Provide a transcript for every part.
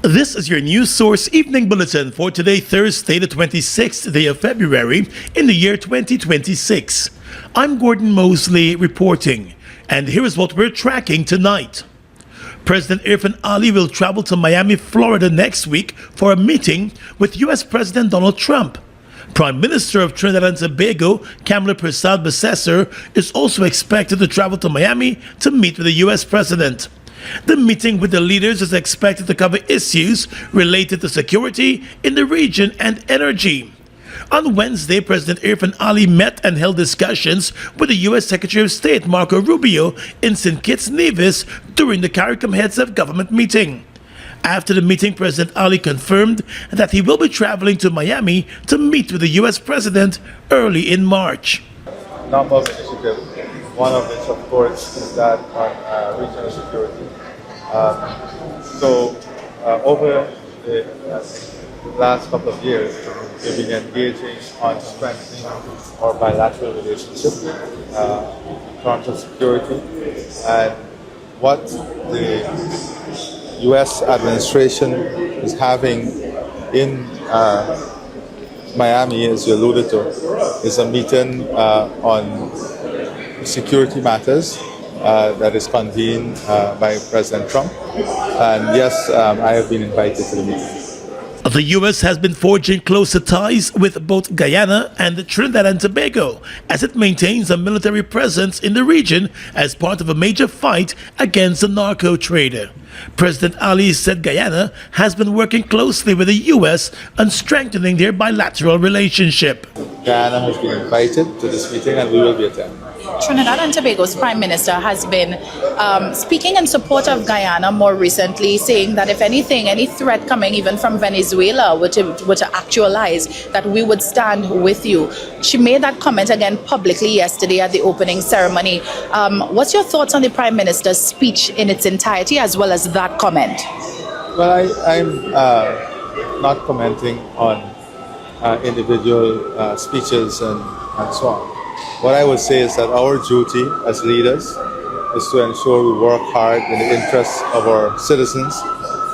This is your news source evening bulletin for today, Thursday, the 26th day of February in the year 2026. I'm Gordon Mosley reporting, and here is what we're tracking tonight. President Irfan Ali will travel to Miami, Florida next week for a meeting with U.S. President Donald Trump. Prime Minister of Trinidad and Tobago, Kamala Persad-Bissessor, is also expected to travel to Miami to meet with the U.S. President. The meeting with the leaders is expected to cover issues related to security in the region and energy. On Wednesday, President Irfan Ali met and held discussions with the U.S. Secretary of State Marco Rubio in St. Kitts Nevis during the CARICOM Heads of Government meeting. After the meeting, President Ali confirmed that he will be traveling to Miami to meet with the U.S. President early in March. Number of initiatives, one of which, of course, is that on regional security. Over the last couple of years, we've been engaging on strengthening our bilateral relationship in terms of security, and what the U.S. administration is having in Miami, as you alluded to, is a meeting on security matters that is convened by President Trump. And yes, I have been invited to the meeting. The U.S. has been forging closer ties with both Guyana and Trinidad and Tobago as it maintains a military presence in the region as part of a major fight against the narco trader. President Ali said Guyana has been working closely with the U.S. on strengthening their bilateral relationship. Guyana has been invited to this meeting and we will be attending. Trinidad and Tobago's Prime Minister has been speaking in support of Guyana more recently, saying that if anything, any threat coming even from Venezuela were to actualize, that we would stand with you. She made that comment again publicly yesterday at the opening ceremony. What's your thoughts on the Prime Minister's speech in its entirety as well as that comment? Well, I'm not commenting on individual speeches and so on. What I would say is that our duty as leaders is to ensure we work hard in the interests of our citizens,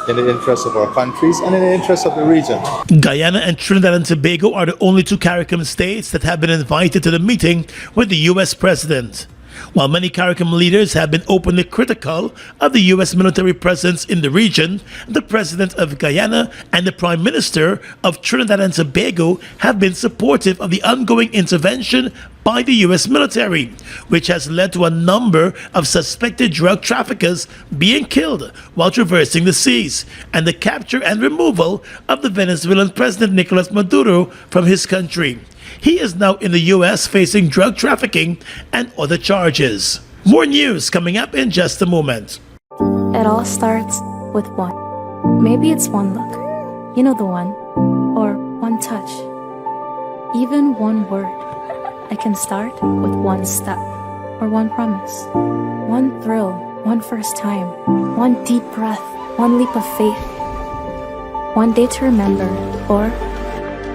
in the interests of our countries, and in the interests of the region. Guyana and Trinidad and Tobago are the only two CARICOM states that have been invited to the meeting with the U.S. President. While many CARICOM leaders have been openly critical of the U.S. military presence in the region, the President of Guyana and the Prime Minister of Trinidad and Tobago have been supportive of the ongoing intervention by the U.S. military, which has led to a number of suspected drug traffickers being killed while traversing the seas, and the capture and removal of the Venezuelan President Nicolas Maduro from his country. He is now in the U.S. facing drug trafficking and other charges. More news coming up in just a moment. It all starts with one. Maybe it's one look, you know the one, or one touch, even one word. I can start with one step, or one promise, one thrill, one first time, one deep breath, one leap of faith, one day to remember, or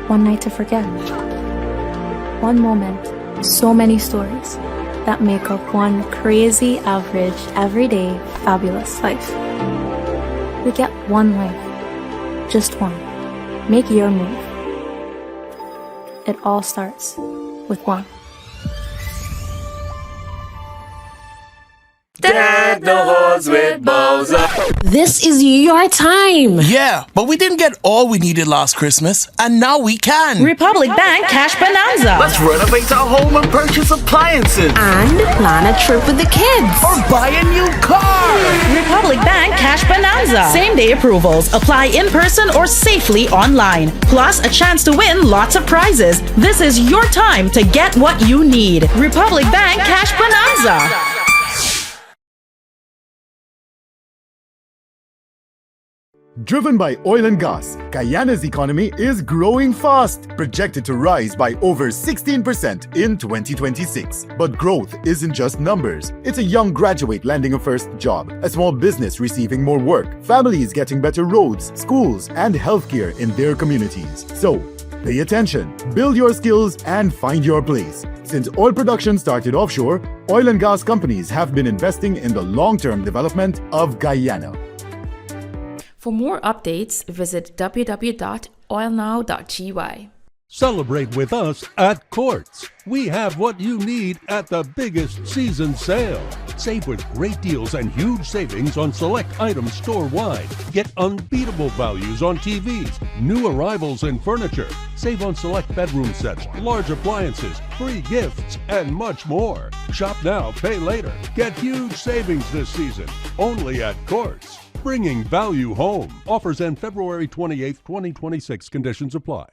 one night to forget. One moment, so many stories that make up one crazy, average, everyday, fabulous life. We get one life, just one. Make your move. It all starts with one. Deck the halls with Bowser. This is your time. Yeah, but we didn't get all we needed last Christmas, and now we can. Republic Bank Cash Bonanza. Let's renovate our home and purchase appliances. And plan a trip with the kids. Or buy a new car. Republic Bank Cash Bonanza. Same day approvals. Apply in person or safely online. Plus a chance to win lots of prizes. This is your time to get what you need. Republic Bank Cash Bonanza. Driven by oil and gas, Guyana's economy is growing fast, projected to rise by over 16% in 2026. But growth isn't just numbers. It's a young graduate landing a first job, a small business receiving more work, families getting better roads, schools, and healthcare in their communities. So, pay attention, build your skills, and find your place. Since oil production started offshore, oil and gas companies have been investing in the long-term development of Guyana. For more updates, visit www.oilnow.gy. Celebrate with us at Courts. We have what you need at the biggest season sale. Save with great deals and huge savings on select items store-wide. Get unbeatable values on TVs, new arrivals in furniture. Save on select bedroom sets, large appliances, free gifts, and much more. Shop now, pay later. Get huge savings this season, only at Courts. Bringing value home. Offers end February 28, 2026. Conditions apply.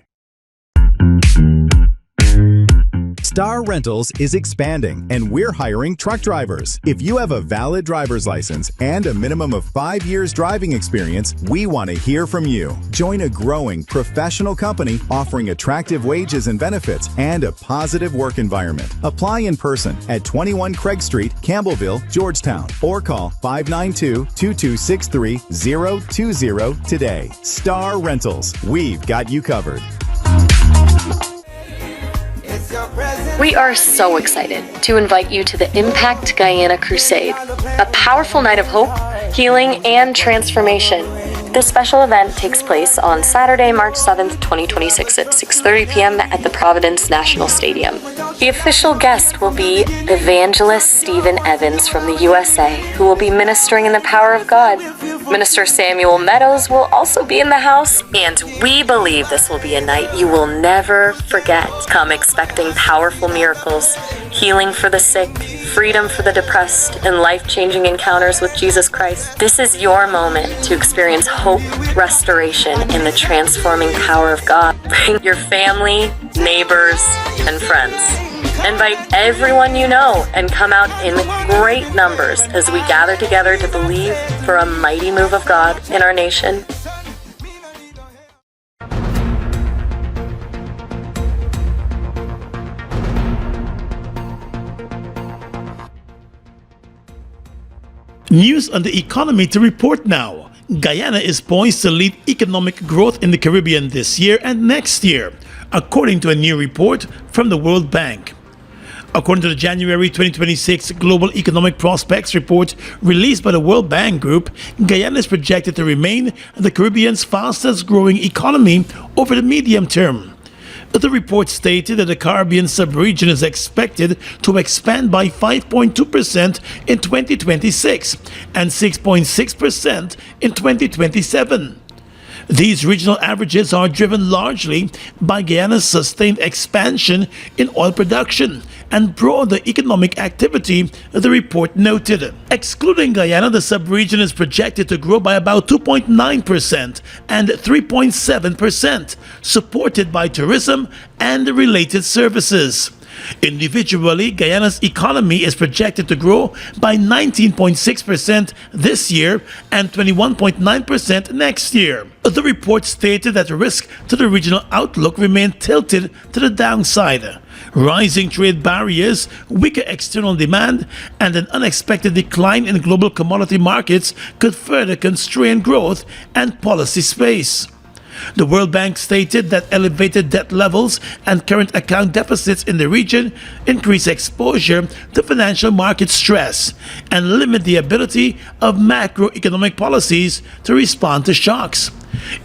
Star Rentals is expanding, and we're hiring truck drivers. If you have a valid driver's license and a minimum of 5 years driving experience, we want to hear from you. Join a growing professional company offering attractive wages and benefits and a positive work environment. Apply in person at 21 Craig Street, Campbellville, Georgetown, or call 592-2263-020 today. Star Rentals, we've got you covered. We are so excited to invite you to the Impact Guyana Crusade, a powerful night of hope, healing, and transformation. This special event takes place on Saturday, March 7th, 2026 at 6:30 p.m. at the Providence National Stadium. The official guest will be Evangelist Stephen Evans from the USA, who will be ministering in the power of God. Minister Samuel Meadows will also be in the house, and we believe this will be a night you will never forget. Come expecting powerful miracles, healing for the sick, freedom for the depressed, and life-changing encounters with Jesus Christ. This is your moment to experience hope, restoration, and the transforming power of God. Bring your family, neighbors, and friends. Invite everyone you know and come out in great numbers as we gather together to believe for a mighty move of God in our nation. News on the economy to report now. Guyana is poised to lead economic growth in the Caribbean this year and next year, according to a new report from the World Bank. According to the January 2026 Global Economic Prospects report released by the World Bank Group, Guyana is projected to remain the Caribbean's fastest growing economy over the medium term. The report stated that the Caribbean sub-region is expected to expand by 5.2% in 2026 and 6.6% in 2027. These regional averages are driven largely by Guyana's sustained expansion in oil production and broader economic activity, the report noted. Excluding Guyana, the sub-region is projected to grow by about 2.9% and 3.7%, supported by tourism and related services. Individually, Guyana's economy is projected to grow by 19.6% this year and 21.9% next year. The report stated that the risk to the regional outlook remained tilted to the downside. Rising trade barriers, weaker external demand, and an unexpected decline in global commodity markets could further constrain growth and policy space. The World Bank stated that elevated debt levels and current account deficits in the region increase exposure to financial market stress and limit the ability of macroeconomic policies to respond to shocks.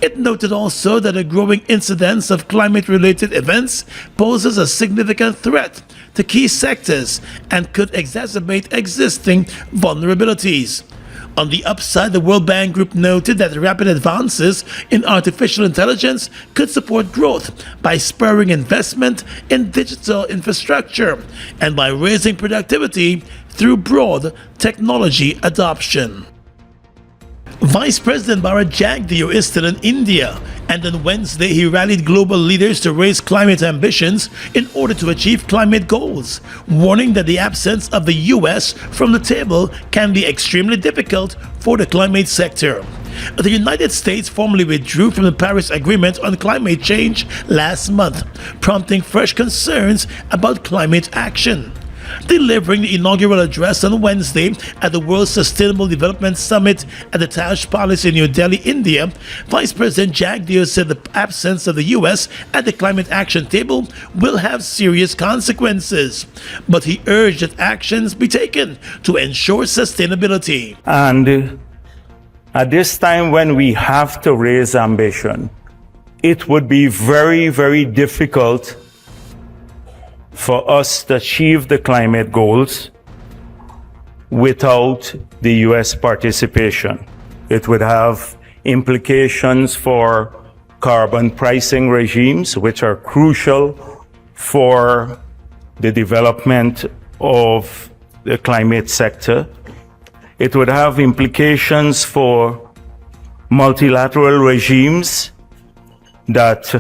It noted also that a growing incidence of climate-related events poses a significant threat to key sectors and could exacerbate existing vulnerabilities. On the upside, the World Bank Group noted that rapid advances in artificial intelligence could support growth by spurring investment in digital infrastructure and by raising productivity through broad technology adoption. Vice President Jagdeo is still in India, and on Wednesday he rallied global leaders to raise climate ambitions in order to achieve climate goals, warning that the absence of the US from the table can be extremely difficult for the climate sector. The United States formally withdrew from the Paris Agreement on climate change last month, prompting fresh concerns about climate action. Delivering the inaugural address on Wednesday at the World Sustainable Development Summit at the Taj Palace in New Delhi, India, Vice President Jagdeo said the absence of the US at the climate action table will have serious consequences. But he urged that actions be taken to ensure sustainability. And At this time when we have to raise ambition, it would be very, very difficult for us to achieve the climate goals without the US participation. It would have implications for carbon pricing regimes, which are crucial for the development of the climate sector. It would have implications for multilateral regimes that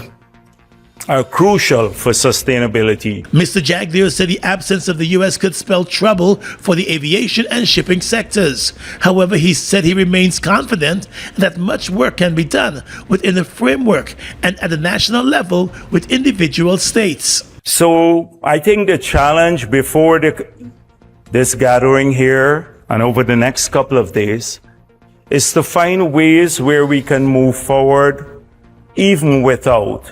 are crucial for sustainability. Mr. Jagdeo said the absence of the U.S. could spell trouble for the aviation and shipping sectors. However, he said he remains confident that much work can be done within the framework and at the national level with individual states. So I think the challenge before this gathering here and over the next couple of days is to find ways where we can move forward even without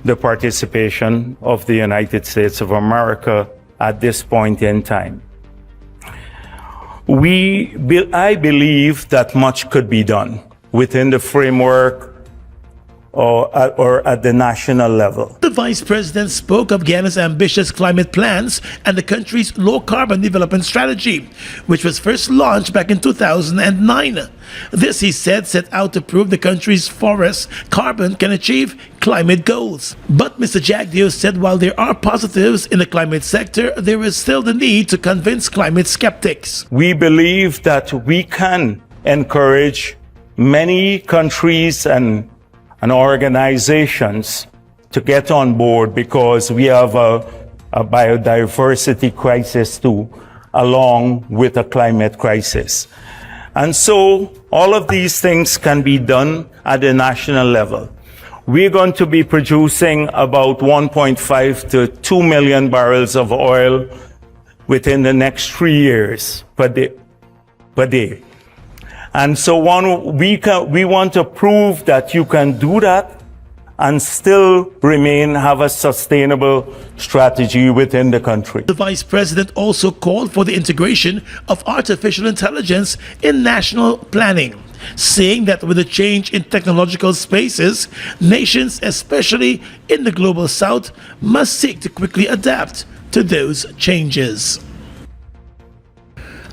the participation of the United States of America at this point in time. I believe that much could be done within the framework or at the national level. The Vice President spoke of Guyana's ambitious climate plans and the country's low-carbon development strategy, which was first launched back in 2009. This, he said, set out to prove the country's forest carbon can achieve climate goals. But Mr. Jagdeo said while there are positives in the climate sector, there is still the need to convince climate skeptics. We believe that we can encourage many countries and organizations to get on board because we have a biodiversity crisis too, along with a climate crisis. And so all of these things can be done at the national level. We're going to be producing about 1.5 to 2 million barrels of oil within the next 3 years per day. And so we want to prove that you can do that and still have a sustainable strategy within the country. The Vice President also called for the integration of artificial intelligence in national planning, saying that with a change in technological spaces, nations, especially in the global south, must seek to quickly adapt to those changes.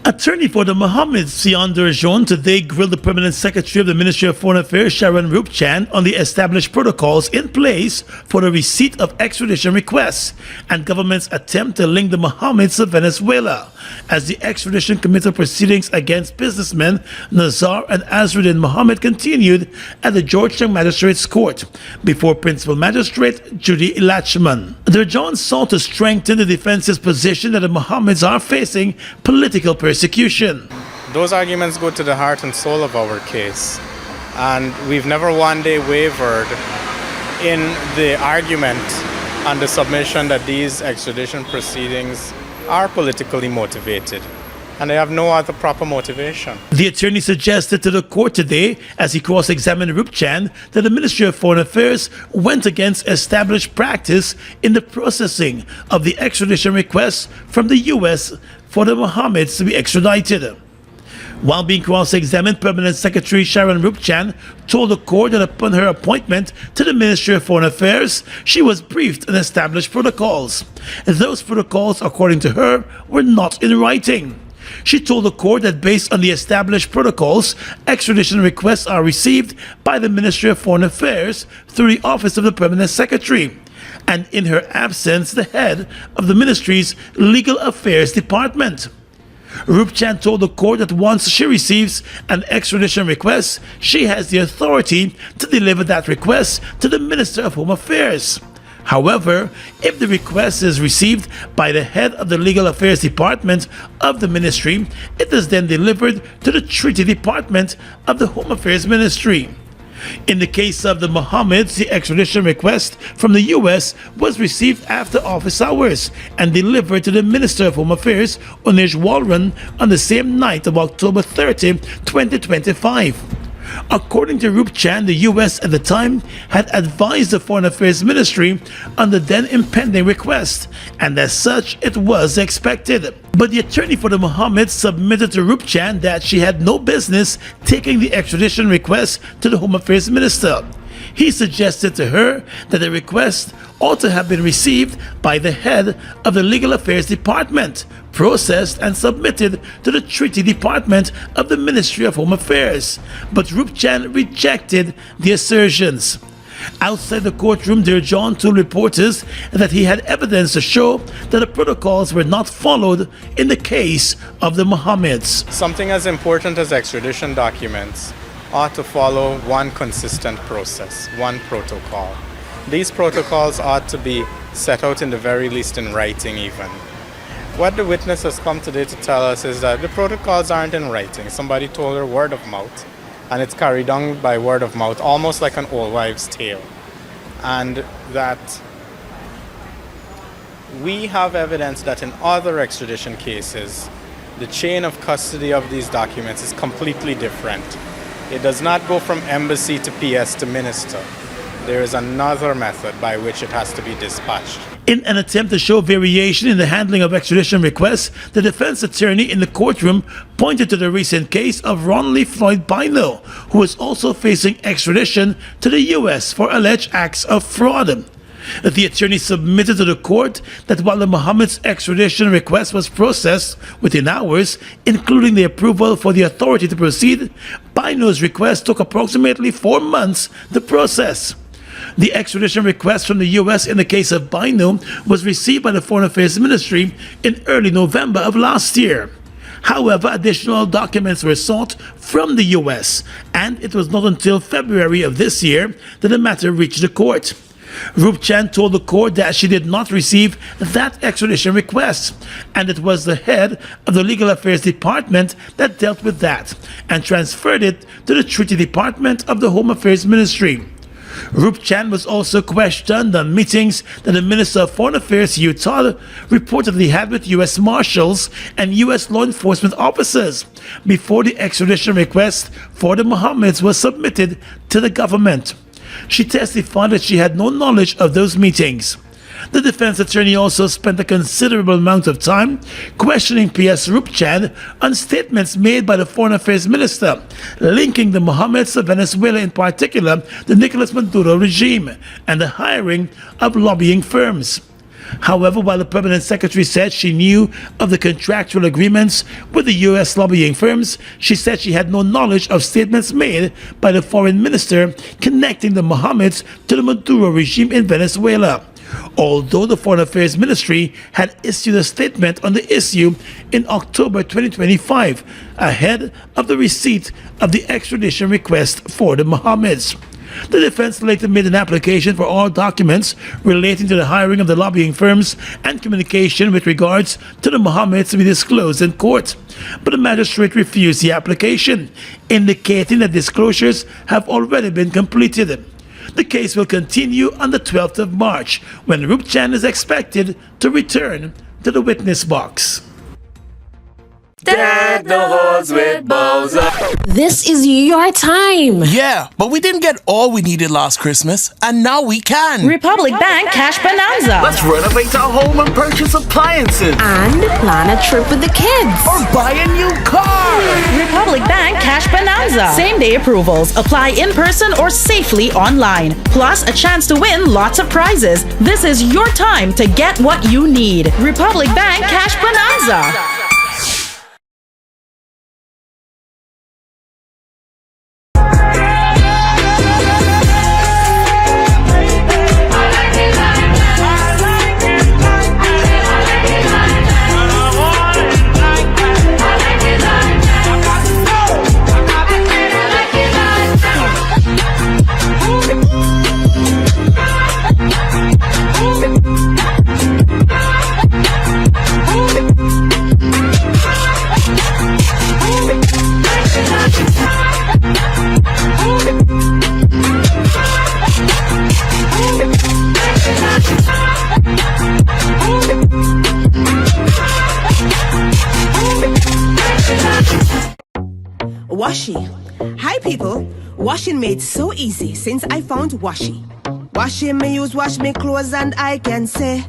Attorney for the Mohammeds, Sion Durjon, today grilled the Permanent Secretary of the Ministry of Foreign Affairs, Sharon Rupchan, on the established protocols in place for the receipt of extradition requests and government's attempt to link the Mohammeds to Venezuela, as the extradition committee proceedings against businessmen Nazar and Azruddin Mohammed continued at the Georgetown Magistrates Court before Principal Magistrate Judy Lachman. Durjon sought to strengthen the defense's position that the Mohammeds are facing political persecution. Those arguments go to the heart and soul of our case, and we've never one day wavered in the argument and the submission that these extradition proceedings are politically motivated, and they have no other proper motivation. The attorney suggested to the court today, as he cross-examined Rupchan, that the Ministry of Foreign Affairs went against established practice in the processing of the extradition requests from the U.S. for the Mohammeds to be extradited. While being cross-examined, Permanent Secretary Sharon Rupchan told the court that upon her appointment to the Ministry of Foreign Affairs, she was briefed on established protocols. Those protocols, according to her, were not in writing. She told the court that based on the established protocols, extradition requests are received by the Ministry of Foreign Affairs through the Office of the Permanent Secretary, and in her absence, the head of the ministry's Legal Affairs Department. Rupchan told the court that once she receives an extradition request, she has the authority to deliver that request to the Minister of Home Affairs. However, if the request is received by the head of the Legal Affairs Department of the ministry, it is then delivered to the Treaty Department of the Home Affairs Ministry. In the case of the Mohammeds, the extradition request from the U.S. was received after office hours and delivered to the Minister of Home Affairs, Unej Walron, on the same night of October 30, 2025. According to Rup Chan, the U.S. at the time had advised the Foreign Affairs Ministry on the then impending request, and as such, it was expected. But the attorney for the Mohammeds submitted to Rup Chan that she had no business taking the extradition request to the Home Affairs Minister. He suggested to her that the request ought to have been received by the head of the Legal Affairs Department, processed and submitted to the Treaty Department of the Ministry of Home Affairs. But Rup Chan rejected the assertions. Outside the courtroom, Dear John told reporters that he had evidence to show that the protocols were not followed in the case of the Mohammeds. Something as important as extradition documents ought to follow one consistent process, one protocol. These protocols ought to be set out in the very least in writing even. What the witness has come today to tell us is that the protocols aren't in writing. Somebody told her word of mouth, and it's carried on by word of mouth, almost like an old wives' tale. And that we have evidence that in other extradition cases, the chain of custody of these documents is completely different. It does not go from embassy to PS to minister. There is another method by which it has to be dispatched. In an attempt to show variation in the handling of extradition requests, the defense attorney in the courtroom pointed to the recent case of Ronley Floyd Bino, who is also facing extradition to the U.S. for alleged acts of fraud. The attorney submitted to the court that while the Mohammed's extradition request was processed within hours, including the approval for the authority to proceed, Bino's request took approximately 4 months to process. The extradition request from the U.S. in the case of Bino was received by the Foreign Affairs Ministry in early November of last year. However, additional documents were sought from the U.S., and it was not until February of this year that the matter reached the court. Rup Chan told the court that she did not receive that extradition request, and it was the head of the Legal Affairs Department that dealt with that and transferred it to the Treaty Department of the Home Affairs Ministry. Rup Chan was also questioned on meetings that the Minister of Foreign Affairs, Hugh Todd, reportedly had with U.S. Marshals and U.S. law enforcement officers before the extradition request for the Mohammeds was submitted to the government. She testified that she had no knowledge of those meetings. The defense attorney also spent a considerable amount of time questioning PS Rup Chan on statements made by the Foreign Affairs Minister, linking the Mohammeds to Venezuela, in particular the Nicolas Maduro regime, and the hiring of lobbying firms. However, while the permanent secretary said she knew of the contractual agreements with the U.S. lobbying firms, she said she had no knowledge of statements made by the foreign minister connecting the Mohammeds to the Maduro regime in Venezuela. Although the Foreign Affairs Ministry had issued a statement on the issue in October 2025, ahead of the receipt of the extradition request for the Mohammeds. The defense later made an application for all documents relating to the hiring of the lobbying firms and communication with regards to the Mohammeds to be disclosed in court. But the magistrate refused the application, indicating that disclosures have already been completed. The case will continue on the 12th of March, when Rup Chan is expected to return to the witness box. Deck the halls with Bowser. This is your time. Yeah, but we didn't get all we needed last Christmas, and now we can. Republic Bank Cash Bonanza. Let's renovate our home and purchase appliances. And plan a trip with the kids. Or buy a new car. Republic Bank Cash Bonanza. Same day approvals. Apply in person or safely online. Plus a chance to win lots of prizes. This is your time to get what you need. Republic Bank Cash Bonanza. Washi, Hi people, washing made so easy since I found Washi. Washing me use wash me clothes and I can say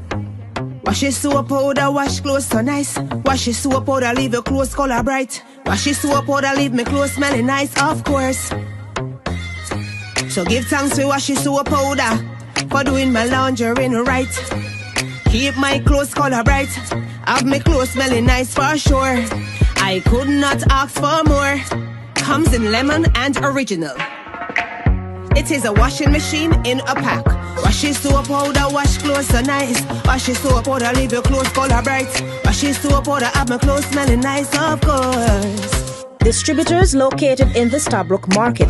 Washi soap powder wash clothes so nice. Washi soap powder leave your clothes color bright. Washi soap powder leave me clothes smelling nice, of course. So give thanks to Washi soap powder for doing my laundry right. Keep my clothes color bright, have my clothes smelling nice for sure. I could not ask for more. Comes in lemon and original. It is a washing machine in a pack. Washi soap powder wash clothes so nice. Washi soap powder leave your clothes color bright. Washi soap powder have my clothes smelling nice, of course. Distributors located in the Starbrook Market.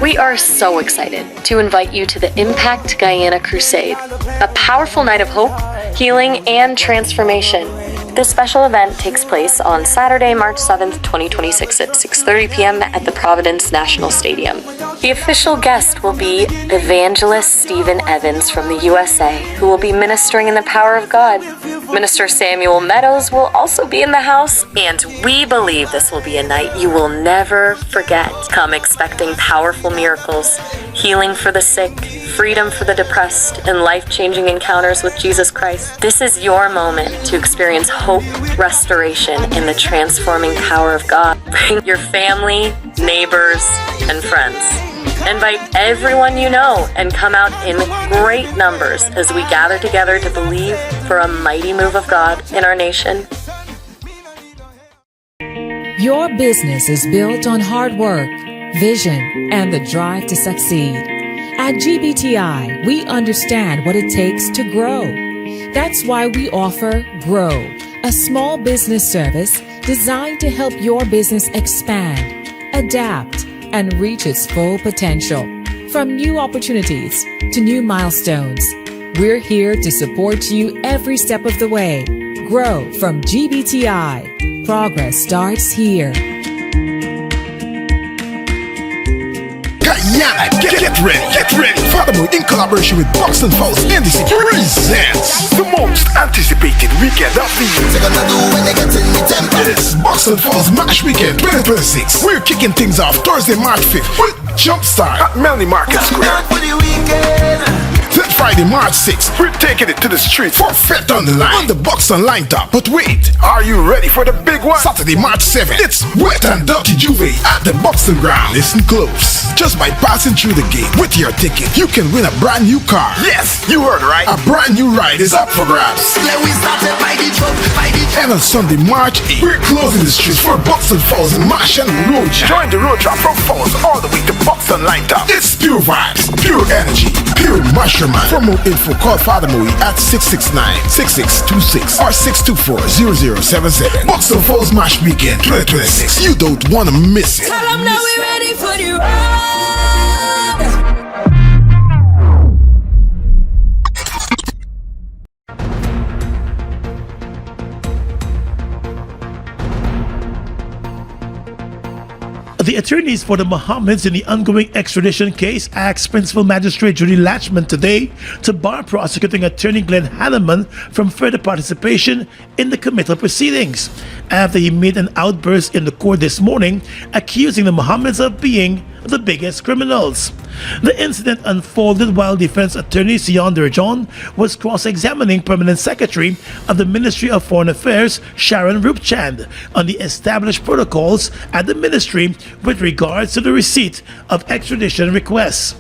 We are so excited to invite you to the Impact Guyana Crusade, a powerful night of hope, healing, and transformation. This special event takes place on Saturday, March 7th, 2026 at 6:30 p.m. at the Providence National Stadium. The official guest will be Evangelist Stephen Evans from the USA, who will be ministering in the power of God. Minister Samuel Meadows will also be in the house, and we believe this will be a night you will never forget. Come expecting powerful miracles, healing for the sick, freedom for the depressed, and life-changing encounters with Jesus Christ. This is your moment to experience hope, restoration, and the transforming power of God. Bring your family, neighbors, and friends. Invite everyone you know and come out in great numbers as we gather together to believe for a mighty move of God in our nation. Your business is built on hard work, vision, and the drive to succeed. At GBTI, we understand what it takes to grow. That's why we offer Grow, a small business service designed to help your business expand, adapt, and reach its full potential. From new opportunities to new milestones, we're here to support you every step of the way. Grow from GBTI. Progress starts here. Guyana, get ready. Furthermore, in collaboration with Box and Falls NDC presents the most anticipated weekend of the year. It's Box and Falls March Weekend 2026. We're kicking things off Thursday, March 5th with Jumpstart at Melanie Market Square. Then Friday, March 6th, we're taking it to the street for Fete on the Line on the Box and Line top. But wait, are you ready for the big one? Saturday, March 7th, it's Wet and Dirty Juve at the Boxing Ground. Listen close. Just by passing through the gate with your ticket, you can win a brand new car. Yes, you heard right. A brand new ride is up for grabs. And on Sunday, March 8th, we're closing the streets for Boxing Falls and Marshall Road. Join the road trip from Falls all the way to Boxing Line top. It's pure vibes, pure energy, pure mushroom. For more info, call Father Moe at 669-6626 or 624-0077. Boxing Falls March Weekend 2026. You don't want to miss it. Tell them now we're ready for the ride. The attorneys for the Mohammeds in the ongoing extradition case asked Principal Magistrate Judy Latchman today to bar prosecuting attorney Glenn Hanneman from further participation in the committal proceedings after he made an outburst in the court this morning accusing the Mohammeds of being the biggest criminals. The incident unfolded while defense attorney Sion Durjon was cross-examining Permanent Secretary of the Ministry of Foreign Affairs Sharon Rupchand on the established protocols at the ministry with regards to the receipt of extradition requests.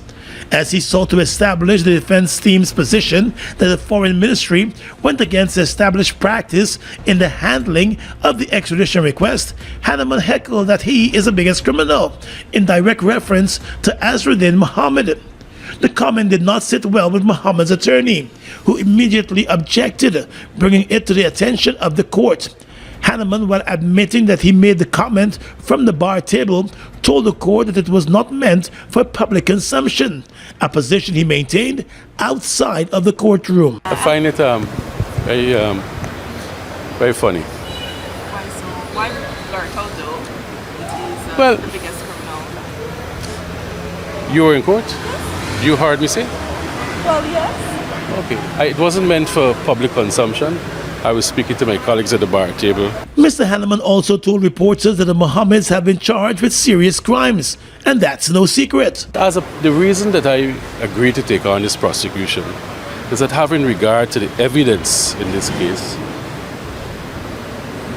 As he sought to establish the defense team's position that the foreign ministry went against the established practice in the handling of the extradition request, Hanneman heckled that he is the biggest criminal, in direct reference to Azruddin Mohammed. The comment did not sit well with Mohammed's attorney, who immediately objected, bringing it to the attention of the court. Hanneman, while admitting that he made the comment from the bar table, told the court that it was not meant for public consumption, a position he maintained outside of the courtroom. I find it very funny. Why so? Why blurt out though? It is Well, the biggest criminal. You were in court? You heard me say? Well, yes. Okay. It wasn't meant for public consumption. I was speaking to my colleagues at the bar table. Mr. Hanneman also told reporters that the Mohammeds have been charged with serious crimes, and that's no secret. The reason that I agreed to take on this prosecution is that having regard to the evidence in this case,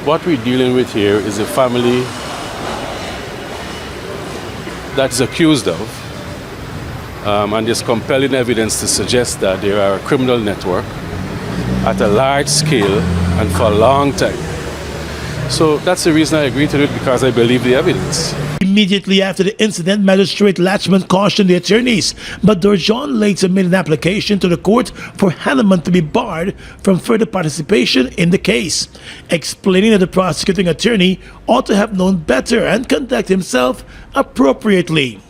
what we're dealing with here is a family that's accused of, and there's compelling evidence to suggest that they are a criminal network at a large scale and for a long time. So that's the reason I agreed to it, because I believe the evidence. Immediately after the incident, Magistrate Latchman cautioned the attorneys, but Dorjon later made an application to the court for Hanneman to be barred from further participation in the case, explaining that the prosecuting attorney ought to have known better and conduct himself appropriately.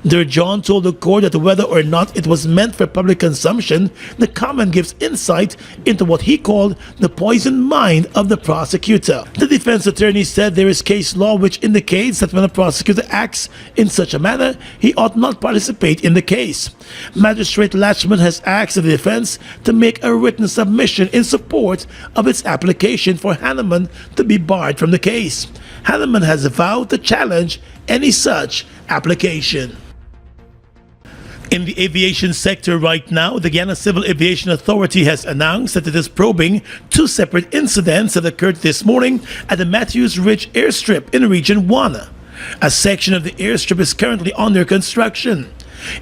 Dorjon told the court that whether or not it was meant for public consumption, the comment gives insight into what he called the poisoned mind of the prosecutor. The defense attorney said there is case law which indicates that when a prosecutor acts in such a manner, he ought not participate in the case. Magistrate Latchman has asked the defense to make a written submission in support of its application for Hanneman to be barred from the case. Hanneman has vowed to challenge any such application. In the aviation sector right now, the Guyana Civil Aviation Authority has announced that it is probing two separate incidents that occurred this morning at the Matthews Ridge Airstrip in Region 1. A section of the airstrip is currently under construction.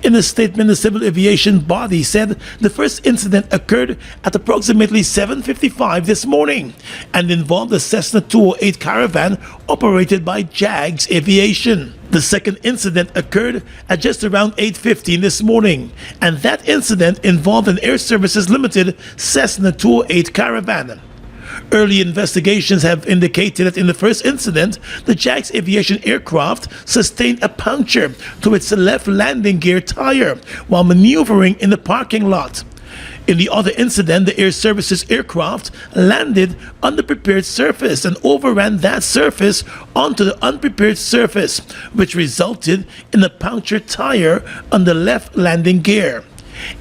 In a statement, the civil aviation body said the first incident occurred at approximately 7:55 this morning and involved a Cessna 208 Caravan operated by Jags Aviation. The second incident occurred at just around 8:15 this morning, and that incident involved an Air Services Limited Cessna 208 Caravan. Early investigations have indicated that in the first incident, the Jags Aviation aircraft sustained a puncture to its left landing gear tire while maneuvering in the parking lot. In the other incident, the Air Services aircraft landed on the prepared surface and overran that surface onto the unprepared surface, which resulted in a punctured tire on the left landing gear.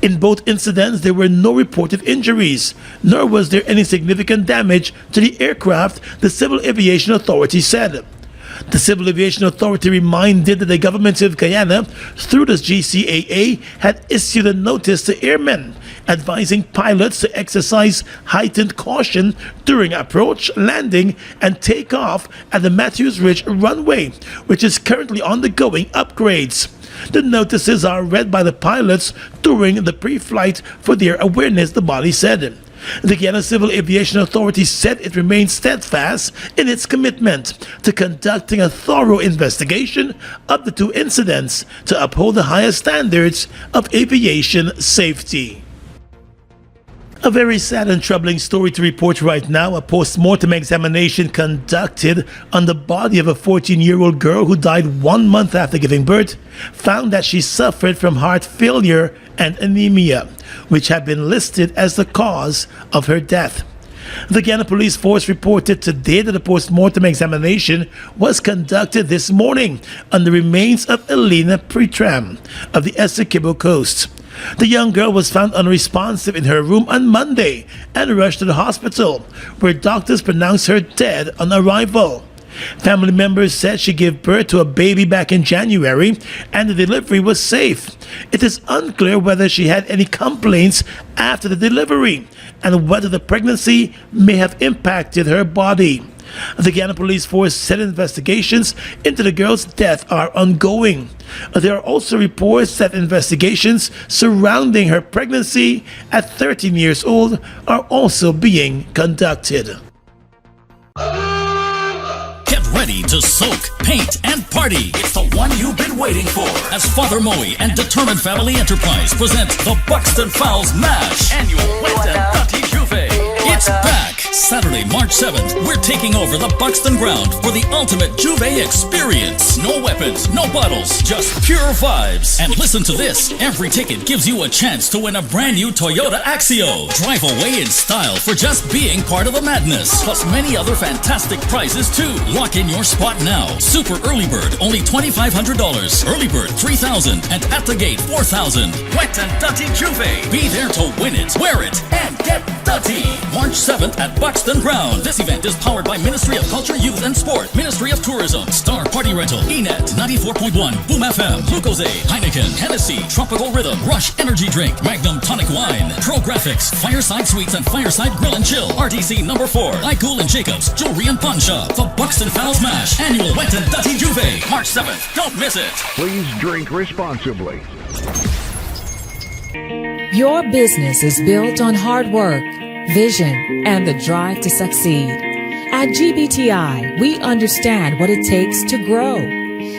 In both incidents, there were no reported injuries, nor was there any significant damage to the aircraft, the Civil Aviation Authority said. The Civil Aviation Authority reminded that the government of Guyana, through the GCAA, had issued a notice to airmen advising pilots to exercise heightened caution during approach, landing, and takeoff at the Matthews Ridge runway, which is currently undergoing upgrades. The notices are read by the pilots during the pre-flight for their awareness, the body said. The Guyana Civil Aviation Authority said it remains steadfast in its commitment to conducting a thorough investigation of the two incidents to uphold the highest standards of aviation safety. A very sad and troubling story to report right now. A post-mortem examination conducted on the body of a 14-year-old girl who died 1 month after giving birth found that she suffered from heart failure and anemia, which have been listed as the cause of her death. The Guyana Police Force reported today that a post-mortem examination was conducted this morning on the remains of Elena Pritram of the Essequibo Coast. The young girl was found unresponsive in her room on Monday and rushed to the hospital, where doctors pronounced her dead on arrival. Family members said she gave birth to a baby back in January and the delivery was safe. It is unclear whether she had any complaints after the delivery and whether the pregnancy may have impacted her body. The Guyana Police Force said investigations into the girl's death are ongoing. There are also reports that investigations surrounding her pregnancy at 13 years old are also being conducted. Get ready to soak, paint, and party. It's the one you've been waiting for. As Father Moe and Determined Family Enterprise present the Buxton Fowls MASH Annual Wet and Nutty Juve. It's back! Saturday, March 7th, we're taking over the Buxton ground for the ultimate Juve experience. No weapons, no bottles, just pure vibes. And listen to this, every ticket gives you a chance to win a brand new Toyota Axio. Drive away in style for just being part of the madness. Plus many other fantastic prizes too. Lock in your spot now. Super Early Bird, only $2,500. Early Bird, $3,000. And at the gate, $4,000. Wet and Nutty Juve. Be there to win it, wear it, and Get Dirty, March 7th at Buxton Ground. This event is powered by Ministry of Culture, Youth and Sport, Ministry of Tourism, Star Party Rental, ENET, 94.1, Boom FM, Glucose, Heineken, Hennessy, Tropical Rhythm, Rush Energy Drink, Magnum Tonic Wine, Pro Graphics, Fireside Sweets and Fireside Grill and Chill, RTC number 4, iCool and Jacobs, Jewelry and Pawn Shop, the Buxton Fowls Mash, Annual Wet and Dirty Juve, March 7th. Don't miss it. Please drink responsibly. Your business is built on hard work, vision, and the drive to succeed. At GBTI, we understand what it takes to grow.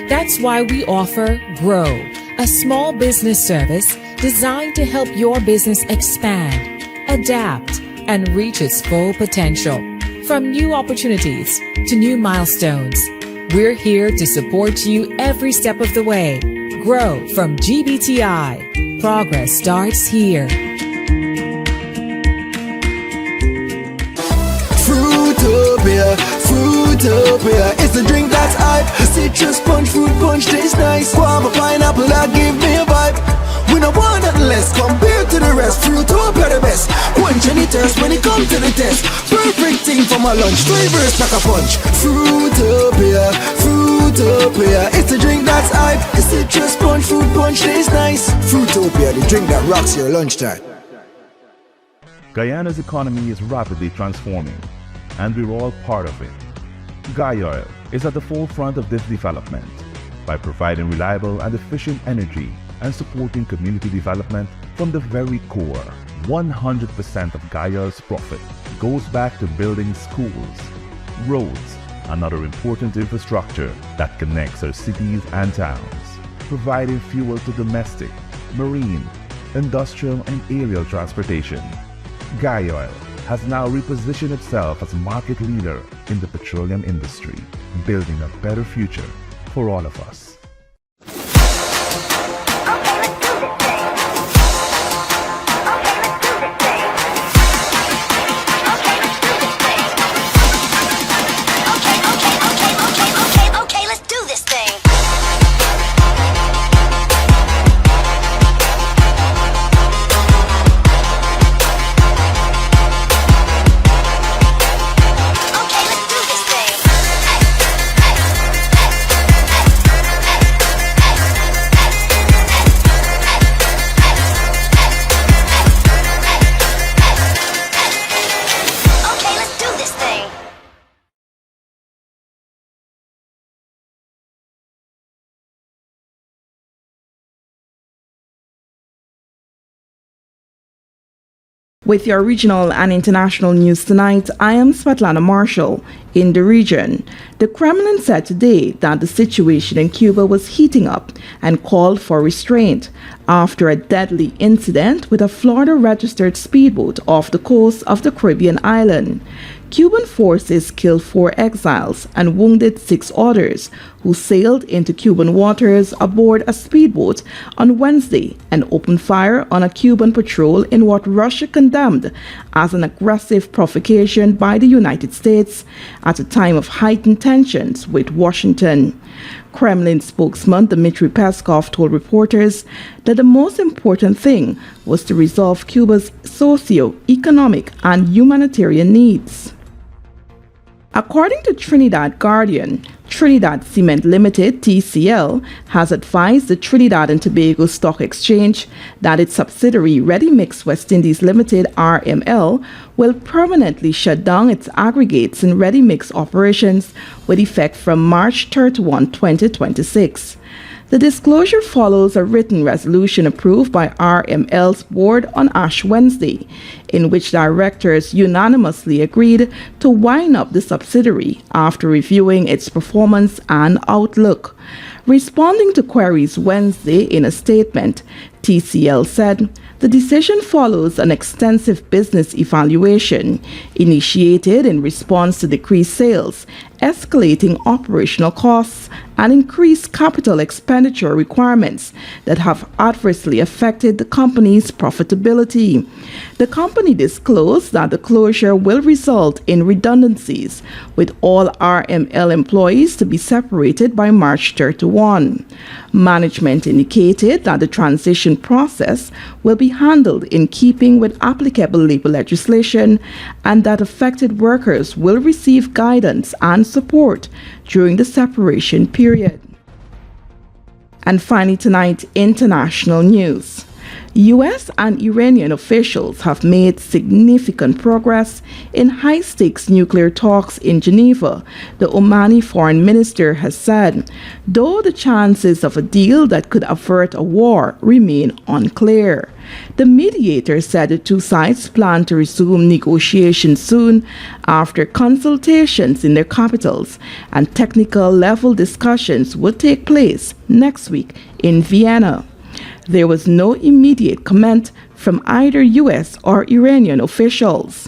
That's why we offer Grow, a small business service designed to help your business expand, adapt, and reach its full potential. From new opportunities to new milestones, we're here to support you every step of the way. Grow from GBTI. Progress starts here. Fruitopia, Fruitopia, it's a drink that's hype. Citrus punch, fruit punch tastes nice. Guava, pineapple, that give me a vibe. We no want nothing less compared to the rest. Fruitopia the best. Quench any thirst when it comes to the test. Perfect thing for my lunch. Flavors pack a punch. Fruitopia, Fruitopia, it's a drink that's hype. The citrus punch, fruit punch tastes nice. Fruitopia, the drink that rocks your lunchtime. Guyana's economy is rapidly transforming, and we're all part of it. Guyana is at the forefront of this development by providing reliable and efficient energy and supporting community development from the very core. 100% of Guyana's profit goes back to building schools, roads, and other important infrastructure that connects our cities and towns, providing fuel to domestic, marine, industrial, and aerial transportation. Guyana has now repositioned itself as a market leader in the petroleum industry, building a better future for all of us. With your regional and international news tonight, I am Svetlana Marshall. In the region, the Kremlin said today that the situation in Cuba was heating up and called for restraint after a deadly incident with a Florida-registered speedboat off the coast of the Caribbean island. Cuban forces killed 4 exiles and wounded 6 others who sailed into Cuban waters aboard a speedboat on Wednesday and opened fire on a Cuban patrol in what Russia condemned as an aggressive provocation by the United States at a time of heightened tensions with Washington. Kremlin spokesman Dmitry Peskov told reporters that the most important thing was to resolve Cuba's socio-economic and humanitarian needs. According to Trinidad Guardian, Trinidad Cement Limited, TCL, has advised the Trinidad and Tobago Stock Exchange that its subsidiary Ready Mix West Indies Limited, RML, will permanently shut down its aggregates and ready mix operations with effect from March 31, 2026. The disclosure follows a written resolution approved by RML's board on Ash Wednesday, in which directors unanimously agreed to wind up the subsidiary after reviewing its performance and outlook. Responding to queries Wednesday in a statement, TCL said the decision follows an extensive business evaluation initiated in response to decreased sales escalating operational costs and increased capital expenditure requirements that have adversely affected the company's profitability. The company disclosed that the closure will result in redundancies, with all RML employees to be separated by March 31. Management indicated that the transition process will be handled in keeping with applicable labor legislation and that affected workers will receive guidance and support during the separation period. And finally tonight, international news. U.S. and Iranian officials have made significant progress in high-stakes nuclear talks in Geneva, the Omani foreign minister has said, though the chances of a deal that could avert a war remain unclear. The mediator said the two sides plan to resume negotiations soon after consultations in their capitals, and technical level discussions will take place next week in Vienna. There was no immediate comment from either U.S. or Iranian officials,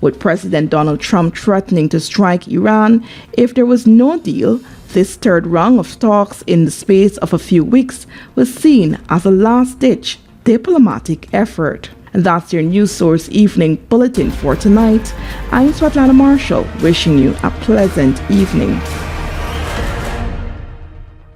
with President Donald Trump threatening to strike Iran if there was no deal. This third round of talks in the space of a few weeks was seen as a last-ditch diplomatic effort. And that's your News Source Evening Bulletin for tonight. I'm Svetlana Marshall, wishing you a pleasant evening.